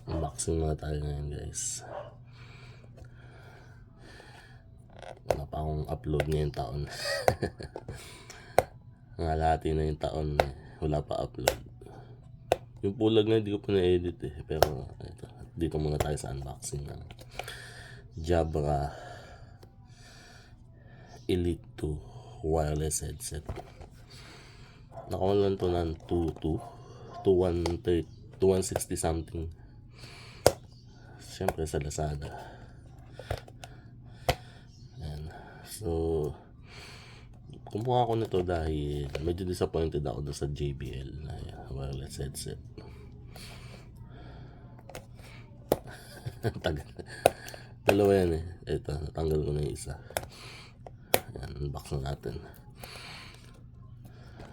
Unboxing muna tayo ngayon, guys. Wala pa akong upload ngayong taon. Ngalahati na yung taon, wala pa upload. Yung pulag na hindi ko pa na-edit pero ito, dito muna tayo sa unboxing ng Jabra Elite 2 wireless headset. Nakuha lang to ng 260 something. Siyempre sa Lazada. Ayan. So kumuha ko nito dahil medyo disappointed ako doon sa JBL na wireless headset. Tagal. Dalawa yan Ito, natanggal ko na yung isa. Ayan, unbox na natin.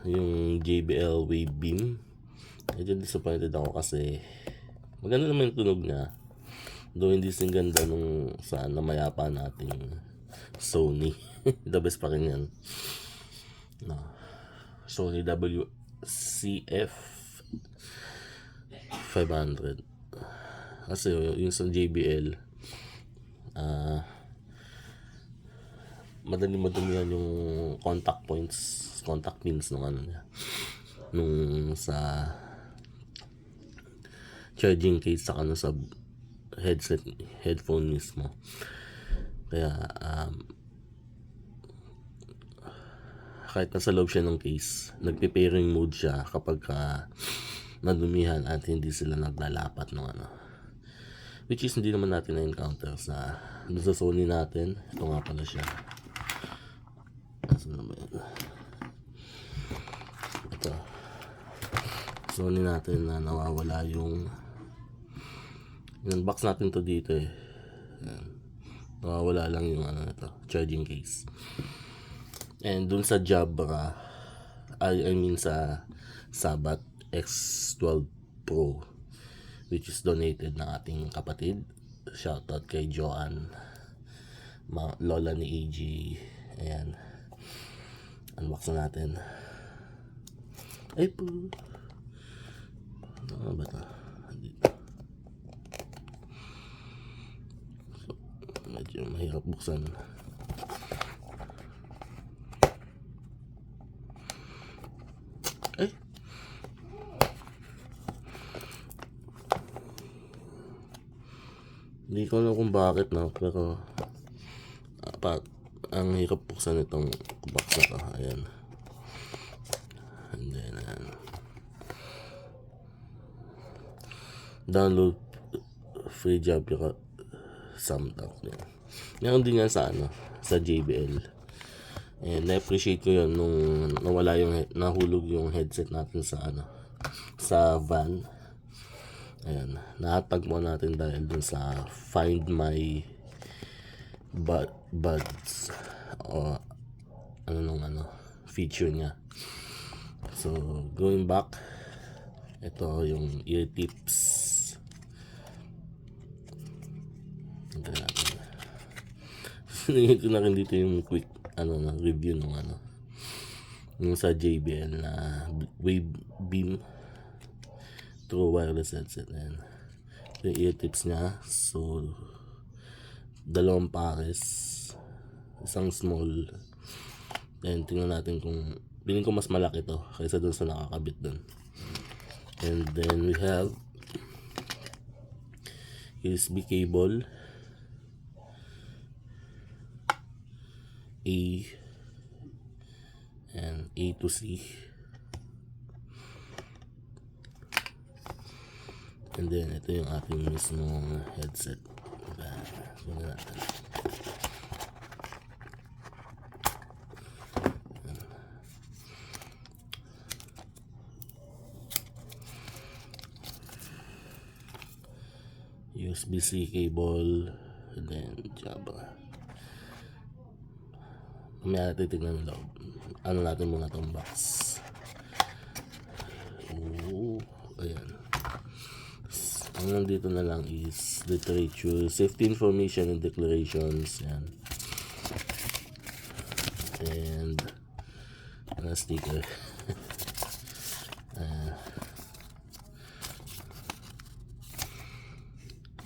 Yung JBL Wave Beam. Medyo disappointed ako kasi maganda naman yung tunog niya. Though hindi sing ganda nung sa namayapa nating Sony. The best pa rin yan. No. Sony WCF 500. Kasi yung sa JBL madali yan yung contact pins nung nung sa charging case sa sa headphone mismo. Kaya kahit nasa loob siya ng case, nagpe-pairing mode siya kapag nadumihan at hindi sila naglalapat ng which is hindi naman natin na-encounter sa Sony natin. Ito nga pala siya. Asan naman yun? Ito Sony natin na nawawala yung box natin to dito Ayan. Nawawala lang yung ito, charging case. And dun sa Jabra I mean sa Sabat X12 Pro, which is donated ng ating kapatid. Shoutout kay Joanne, lola ni AG. Ayan, unbox na natin. Ay po, ano ba ito? Dito. So, medyo mahirap buksan. Hindi ko alam kung bakit pero ang hirap buksan itong box na to. Ayan. And then download free Jabra Samtang. Meron din yan sa sa JBL. And na-appreciate ko yun nung nawala nahulog yung headset natin sa sa van. Ayan, nahatag mo natin dahil dun sa Find My Buds o feature niya. So going back, ito yung ear tips. Ito natin. Sinigit ko na rin dito yung quick review nung yung sa JBL na Wave Beam True wireless headset. Ayan. Yung ear tips niya. So dalawang pares, isang small. And tingnan natin kung piling ko mas malaki to kaysa dun sa nakakabit dun. And then we have USB cable A and A to C. And then ito yung ating mismong headset. Diba? USB-C cable, and then Jabra. Mamaya natin tignan ng loob. Natin muna itong box. Ayan. Ang nandito na lang is literature, safety information and declarations. Yan. And sticker.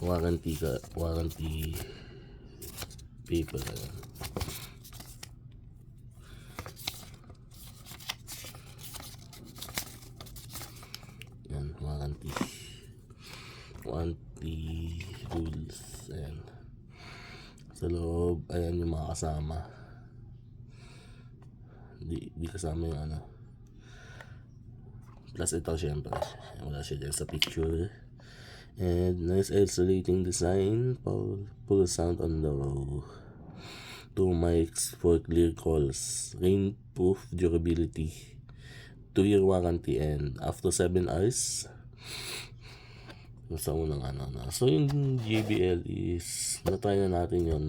warranty paper. Yan, warranty rules. Ayan. Sa loob, ayan yung mga kasama. Di kasama yung ano. Plus ito syempre, wala siya dyan sa picture. And nice isolating design, full sound on the row. 2 mics for clear calls, rainproof durability, 2-year warranty, and after 7 hours. Sa unang ano na. So yung JBL is na-try na natin yun.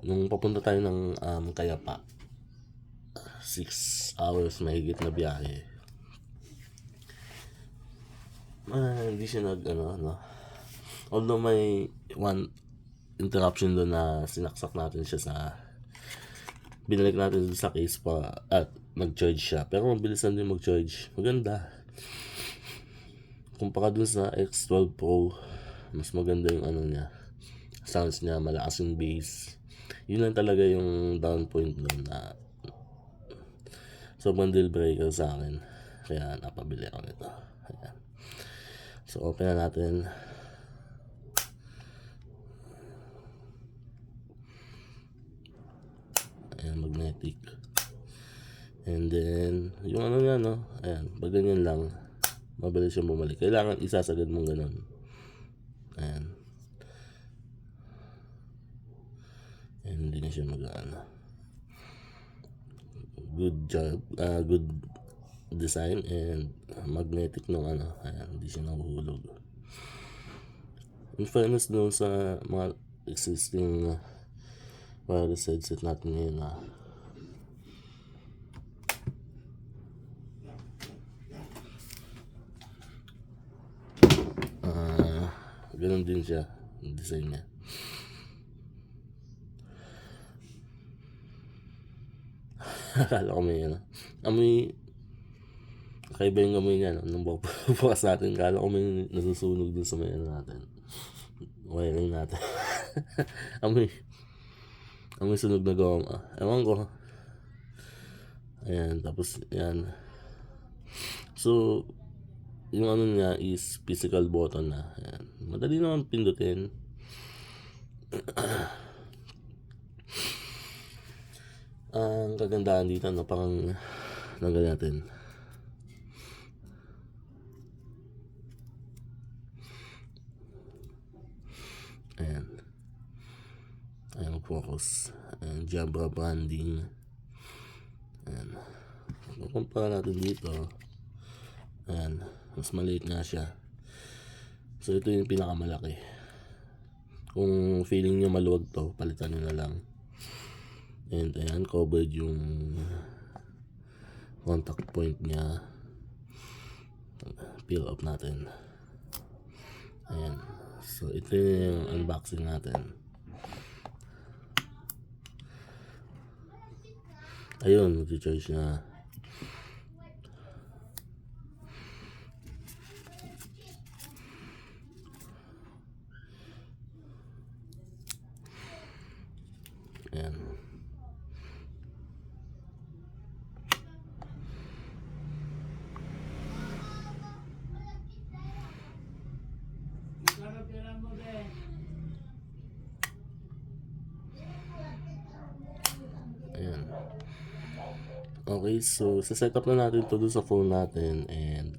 Nung papunta tayo ng Kayapa, 6 hours mahigit na biyahe. Hindi siya although may one interruption doon na sinaksak natin siya sa binalik natin sa case pa at nag-charge siya, pero mabilis din mag-charge, maganda kumpara dun sa X12 Pro. Mas maganda yung ano niya, sounds niya, malakas yung bass. Yun lang talaga yung down point doon na sobrang deal breaker sa akin, kaya napabili ako nito. Ayan. So open na natin. Ayan, magnetic. And then yung ano niya, no, ayan, pag ganyan lang mabilis siyang bumalik. Kailangan isasagad mong ganun. Ayan. And hindi na siya mag-ano. Good job, good design and magnetic nung ano. Ayan, hindi siya nahuhulog. In fairness doon sa mga existing wireless headset natin ngayon ganun din siya yung design niya. Akala ko may amoy, kakaiba yung amoy niya, no? Nung bukas natin, akala ko may nasusunog dun sa may natin, wiring natin. amoy sunog na goma, ewan ko. Ayan, tapos yan. So yung ano niya is physical button na. Ayan. Madali naman pindutin. Ang kagandahan dito, no, parang nagal natin. Ayan. Ayan, focus. Ayan, Jabra branding. Ayan. Kumpara natin dito. Ayan, mas maliit nga siya. So ito yung pinakamalaki. Kung feeling nyo maluwag to, palitan nyo na lang. And ayan, covered yung contact point niya. Peel up natin. Ayan. So ito yung unboxing natin. Ayun, mag-charge na. Ayan. Ayan. Okay, so set up na natin to doon sa phone natin, and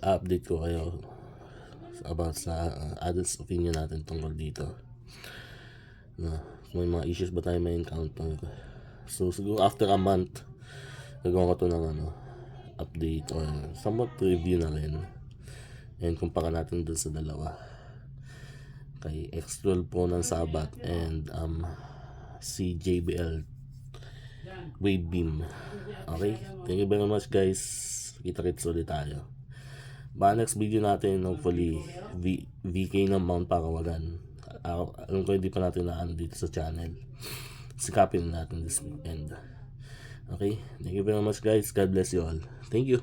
update ko kayo about sa adults opinion natin tungkol dito. Kung may mga issues ba tayo may encounter. So siguro after a month nagawa ko to ng update or somewhat review na rin, and kumpara natin dun sa dalawa, kay X12 Pro ng Sabat and si JBL Wave Beam. Okay, thank you very much guys. Kita-kits ulit tayo. Next video natin, hopefully VK ng Mount Parawagan. Alam ko hindi pa natin dito sa channel. Sikapin natin this weekend. Okay, thank you very much guys. God bless you all. Thank you.